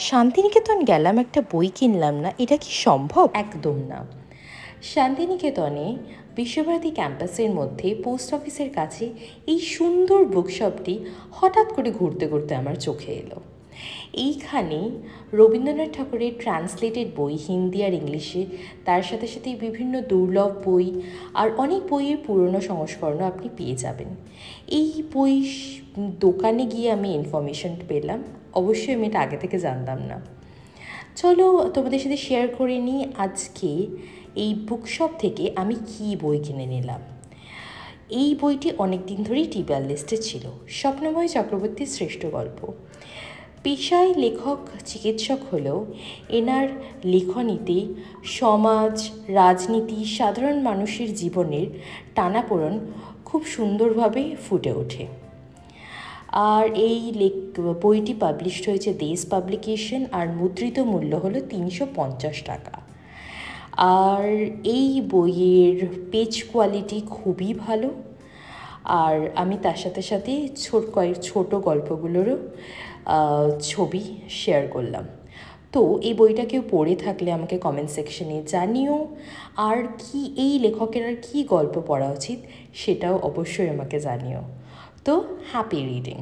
শান্তিনিকেতন গেলাম, একটা বই কিনলাম না, এটা কি সম্ভব? একদম না। শান্তিনিকেতনে বিশ্বভারতী ক্যাম্পাসের মধ্যে পোস্ট অফিসের কাছে এই সুন্দর বুকশপটি হঠাৎ করে ঘুরতে ঘুরতে আমার চোখে এলো। এইখানে রবীন্দ্রনাথ ঠাকুরের ট্রান্সলেটেড বই হিন্দি আর ইংলিশে, তার সাথে সাথে বিভিন্ন দুর্লভ বই আর অনেক বইয়ের পুরনো সংস্করণও আপনি পেয়ে যাবেন। এই বই দোকানে গিয়ে আমি ইনফরমেশন পেলাম, অবশ্যই আমি এটা আগে থেকে জানতাম না। চলো তোমাদের সাথে শেয়ার করে নিই আজকে এই বুকশপ থেকে আমি কি বই কিনে নিলাম। এই বইটি অনেক দিন ধরেই টিবিআর লিস্টে ছিল, স্বপ্নময় চক্রবর্তীর শ্রেষ্ঠ গল্প। পেশায় লেখক চিকিৎসক হলেও এনার লেখনীতে সমাজ, রাজনীতি, সাধারণ মানুষের জীবনের টানাপোড়েন খুব সুন্দরভাবে ফুটে ওঠে। আর এই বইটি পাবলিশড হয়েছে দেশ পাবলিকেশন, আর মুদ্রিত মূল্য হলো 350 টাকা। আর এই বইয়ের পেজ কোয়ালিটি খুবই ভালো। আর আমি তার সাথে সাথে ছোট গল্পগুলোরও ছবি শেয়ার করলাম। তো এই বইটা কেউ পড়ে থাকলে আমাকে কমেন্ট সেকশনে জানিও, আর কি এই লেখকের আর কী গল্প পড়া উচিত সেটাও অবশ্যই আমাকে জানিও। তো হ্যাপি রিডিং।